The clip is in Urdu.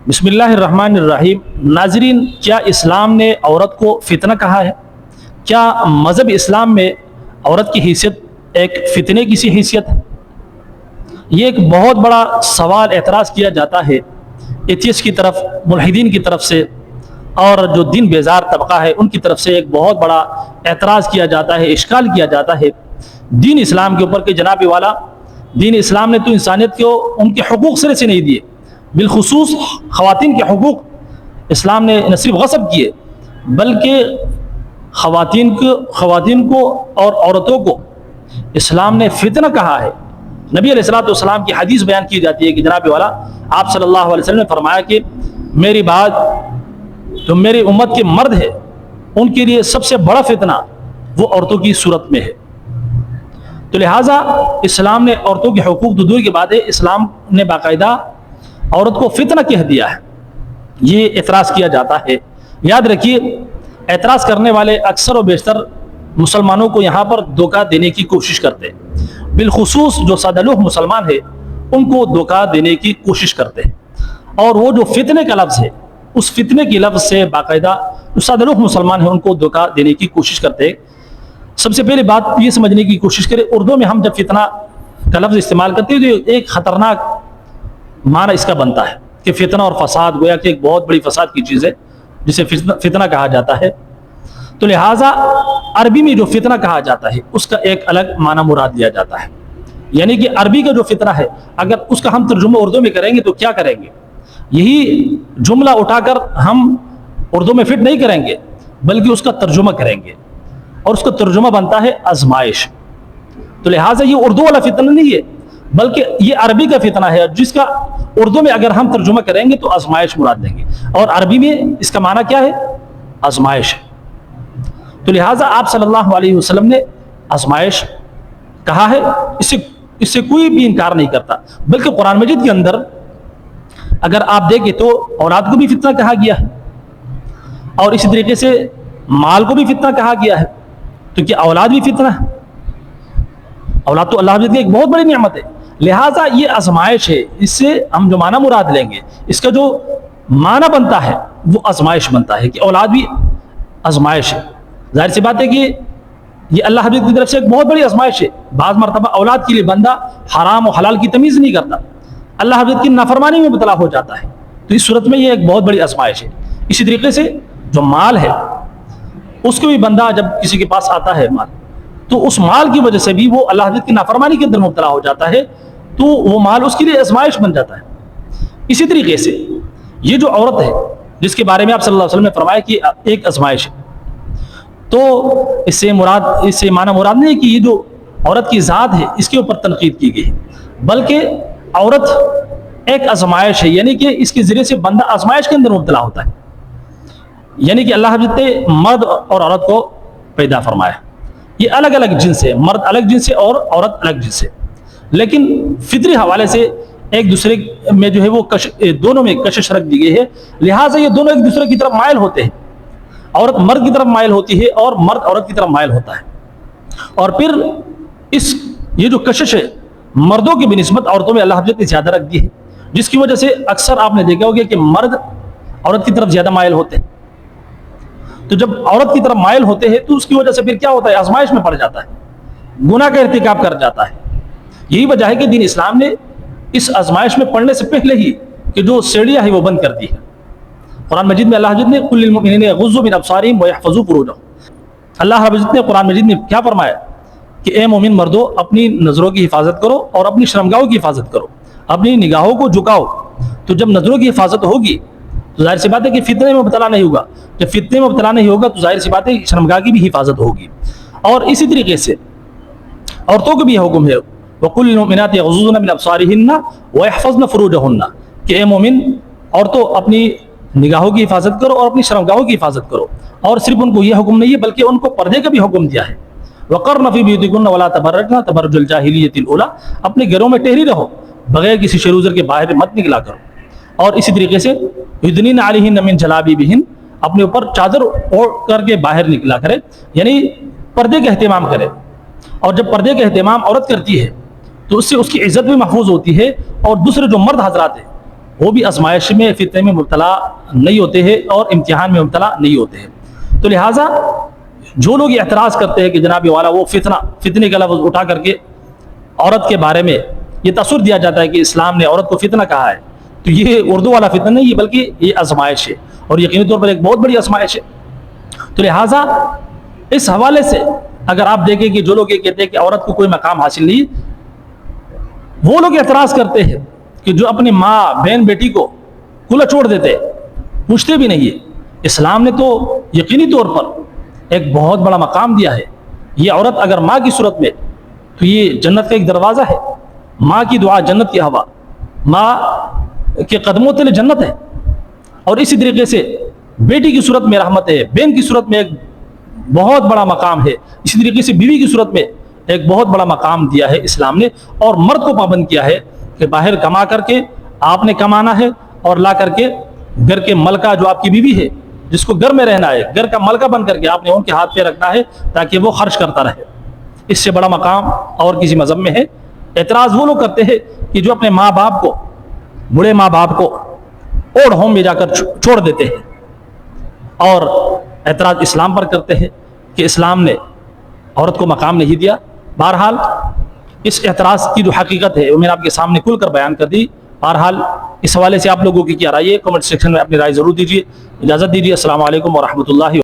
بسم اللہ الرحمن الرحیم۔ ناظرین، کیا اسلام نے عورت کو فتنہ کہا ہے؟ کیا مذہب اسلام میں عورت کی حیثیت ایک فتنے کی سی حیثیت ہے؟ یہ ایک بہت بڑا سوال اعتراض کیا جاتا ہے ایتھیسٹ کی طرف، ملحدین کی طرف سے، اور جو دین بیزار طبقہ ہے ان کی طرف سے ایک بہت بڑا اعتراض کیا جاتا ہے، اشکال کیا جاتا ہے دین اسلام کے اوپر کہ جناب والا، دین اسلام نے تو انسانیت کو ان کے حقوق سرے سے نہیں دیے، بالخصوص خواتین کے حقوق اسلام نے نہ صرف غصب کیے بلکہ خواتین کو اور عورتوں کو اسلام نے فتنہ کہا ہے۔ نبی علیہ الصلوۃ والسلام کی حدیث بیان کی جاتی ہے کہ جناب والا آپ صلی اللہ علیہ وسلم نے فرمایا کہ میری بعد جو میری امت کے مرد ہے ان کے لیے سب سے بڑا فتنہ وہ عورتوں کی صورت میں ہے۔ تو لہٰذا اسلام نے عورتوں کے حقوق تو دور کی بات ہے، اسلام نے باقاعدہ عورت کو فتنہ کہہ دیا ہے۔ یہ اعتراض کیا جاتا ہے۔ یاد رکھیے، اعتراض کرنے والے اکثر و بیشتر مسلمانوں کو یہاں پر دھوکہ دینے کی کوشش کرتے ہیں، بالخصوص جو سادہ لوح مسلمان ہے ان کو دھوکہ دینے کی کوشش کرتے ہیں، اور وہ جو فتنے کا لفظ ہے اس فتنے کی لفظ سے باقاعدہ جو سادہ لوح مسلمان ہیں ان کو دھوکہ دینے کی کوشش کرتے ہیں۔ سب سے پہلی بات یہ سمجھنے کی کوشش کریں، اردو میں ہم جب فتنہ کا لفظ استعمال کرتے ہیں تو ایک خطرناک معنی اس کا بنتا ہے کہ فتنہ اور فساد گویا کہ ایک بہت بڑی فساد کی چیز ہے جسے فتنہ کہا جاتا ہے۔ تو لہٰذا عربی میں جو فتنہ کہا جاتا ہے اس کا ایک الگ معنی مراد لیا جاتا ہے، یعنی کہ عربی کا جو فتنہ ہے اگر اس کا ہم ترجمہ اردو میں کریں گے تو کیا کریں گے؟ یہی جملہ اٹھا کر ہم اردو میں فٹ نہیں کریں گے بلکہ اس کا ترجمہ کریں گے، اور اس کا ترجمہ بنتا ہے آزمائش۔ تو لہٰذا یہ اردو والا فتنہ نہیں ہے بلکہ یہ عربی کا فتنہ ہے، جس کا اردو میں اگر ہم ترجمہ کریں گے تو آزمائش مراد لیں گے، اور عربی میں اس کا معنی کیا ہے؟ آزمائش ہے۔ تو لہٰذا آپ صلی اللہ علیہ وسلم نے آزمائش کہا ہے، اس سے کوئی بھی انکار نہیں کرتا، بلکہ قرآن مجید کے اندر اگر آپ دیکھیں تو اولاد کو بھی فتنہ کہا گیا ہے، اور اسی طریقے سے مال کو بھی فتنہ کہا گیا ہے۔ تو کیا اولاد بھی فتنہ ہے؟ اولاد تو اللہ کی ایک بہت بڑی نعمت ہے، لہٰذا یہ آزمائش ہے۔ اس سے ہم جو معنی مراد لیں گے، اس کا جو معنی بنتا ہے وہ آزمائش بنتا ہے کہ اولاد بھی آزمائش ہے۔ ظاہر سی بات ہے کہ یہ اللہ حبیب کی طرف سے ایک بہت بڑی آزمائش ہے۔ بعض مرتبہ اولاد کے لیے بندہ حرام و حلال کی تمیز نہیں کرتا، اللہ حبیب کی نافرمانی میں مبتلا ہو جاتا ہے، تو اس صورت میں یہ ایک بہت بڑی آزمائش ہے۔ اسی طریقے سے جو مال ہے اس کو بھی بندہ جب کسی کے پاس آتا ہے مال، تو اس مال کی وجہ سے بھی وہ اللہ حبیب کی نافرمانی کے اندر مبتلا ہو جاتا ہے، تو وہ مال اس کے لیے آزمائش بن جاتا ہے۔ اسی طریقے سے یہ جو عورت ہے جس کے بارے میں آپ صلی اللہ علیہ وسلم نے فرمایا کہ ایک آزمائش ہے، تو اس سے معنی مراد نہیں کہ یہ جو عورت کی ذات ہے اس کے اوپر تنقید کی گئی ہے، بلکہ عورت ایک آزمائش ہے، یعنی کہ اس کے ذریعے سے بندہ آزمائش کے اندر مبتلا ہوتا ہے۔ یعنی کہ اللہ حضرت نے مرد اور عورت کو پیدا فرمایا، یہ الگ الگ جنس ہے، مرد الگ جنس ہے اور عورت الگ جنس ہے، لیکن فطری حوالے سے ایک دوسرے میں جو ہے وہ دونوں میں کشش رکھ دی گئی ہے، لہٰذا یہ دونوں ایک دوسرے کی طرف مائل ہوتے ہیں۔ عورت مرد کی طرف مائل ہوتی ہے اور مرد عورت کی طرف مائل ہوتا ہے، اور پھر یہ جو کشش ہے مردوں کی بنسبت عورتوں میں اللہ حضرت نے زیادہ رکھ دی ہے، جس کی وجہ سے اکثر آپ نے دیکھا ہوگا کہ مرد عورت کی طرف زیادہ مائل ہوتے ہیں۔ تو جب عورت کی طرف مائل ہوتے ہیں تو اس کی وجہ سے پھر کیا ہوتا ہے؟ آزمائش میں پڑ جاتا ہے، گناہ کا ارتکاب کر جاتا ہے۔ یہی وجہ ہے کہ دین اسلام نے اس آزمائش میں پڑنے سے پہلے ہی کہ جو سیڑھیاں ہیں وہ بند کر دی ہے۔ قرآن مجید میں اللہ حضرت نے قل للمؤمنین یغضوا من ابصارہم ویحفظوا فروجہم، اللہ رب العزت نے قرآن مجید میں کیا فرمایا کہ اے مومن مردو اپنی نظروں کی حفاظت کرو اور اپنی شرمگاہوں کی حفاظت کرو، اپنی نگاہوں کو جھکاؤ۔ تو جب نظروں کی حفاظت ہوگی تو ظاہر سی بات ہے کہ فتنے میں مبتلا نہیں ہوگا، جب فتنے میں مبتلا نہیں ہوگا تو ظاہر سی بات ہے شرمگاہ کی بھی حفاظت ہوگی۔ اور اسی طریقے سے عورتوں کو بھی حکم ہے وَقُلْ لِلْمُؤْمِنَاتِ يَغْضُضْنَ مِنْ أَبْصَارِهِنَّ وَيَحْفَظْنَ فُرُوجَهُنَّ کہ اے مومن عورتوں اپنی نگاہوں کی حفاظت کرو اور اپنی شرمگاہوں کی حفاظت کرو، اور صرف ان کو یہ حکم نہیں ہے بلکہ ان کو پردے کا بھی حکم دیا ہے۔ وَقَرْنَ فِي بُيُوتِكُنَّ وَلَا تَبَرَّجْنَ تَبَرُّجَ الْجَاهِلِيَّةِ الْأُولَىٰ اپنے گھروں میں ٹھہری رہو، بغیر کسی شیر و زر کے باہر مت نکلا کرو۔ اور اسی طریقے سے یُدْنِينَ عَلَيْهِنَّ مِنْ جَلَابِیبِهِنَّ اپنے اوپر چادر اوڑھ کر کے باہر نکلا کرے، یعنی پردے کا اہتمام کرے۔ اور جب پردے کا اہتمام عورت کرتی ہے تو اس سے اس کی عزت بھی محفوظ ہوتی ہے، اور دوسرے جو مرد حضرات ہیں وہ بھی آزمائش میں فتنے میں مبتلا نہیں ہوتے ہیں اور امتحان میں مبتلا نہیں ہوتے ہیں۔ تو لہٰذا جو لوگ اعتراض کرتے ہیں کہ جناب والا وہ فتنے کا لفظ اٹھا کر کے عورت کے بارے میں یہ تصور دیا جاتا ہے کہ اسلام نے عورت کو فتنہ کہا ہے، تو یہ اردو والا فتنہ نہیں ہے بلکہ یہ آزمائش ہے، اور یقینی طور پر ایک بہت بڑی آزمائش ہے۔ تو لہٰذا اس حوالے سے اگر آپ دیکھیں کہ جو لوگ یہ کہتے ہیں کہ عورت کو کوئی مقام حاصل نہیں، وہ لوگ اعتراض کرتے ہیں کہ جو اپنی ماں بہن بیٹی کو کھلا چھوڑ دیتے پوچھتے بھی نہیں ہے۔ اسلام نے تو یقینی طور پر ایک بہت بڑا مقام دیا ہے۔ یہ عورت اگر ماں کی صورت میں تو یہ جنت کا ایک دروازہ ہے، ماں کی دعا جنت کی ہوا، ماں کے قدموں تلے جنت ہے، اور اسی طریقے سے بیٹی کی صورت میں رحمت ہے، بہن کی صورت میں ایک بہت بڑا مقام ہے، اسی طریقے سے بیوی کی صورت میں ایک بہت بڑا مقام دیا ہے اسلام نے، اور مرد کو پابند کیا ہے کہ باہر کما کر کے آپ نے کمانا ہے اور لا کر کے گھر کے ملکہ جو آپ کی بیوی ہے جس کو گھر میں رہنا ہے، گھر کا ملکہ بن کر کے آپ نے ان کے ہاتھ پہ رکھنا ہے تاکہ وہ خرچ کرتا رہے۔ اس سے بڑا مقام اور کسی مذہب میں ہے؟ اعتراض وہ لوگ کرتے ہیں کہ جو اپنے ماں باپ کو، بوڑھے ماں باپ کو اولڈ ہوم میں جا کر چھوڑ دیتے ہیں، اور اعتراض اسلام پر کرتے ہیں کہ اسلام نے عورت کو مقام نہیں دیا۔ بہرحال اس اعتراض کی جو حقیقت ہے وہ میں نے آپ کے سامنے کھل کر بیان کر دی۔ بہرحال اس حوالے سے آپ لوگوں کی کیا رائے ہے؟ کمنٹ سیکشن میں اپنی رائے ضرور دیجیے۔ اجازت دیجیے، السلام علیکم ورحمۃ اللہ۔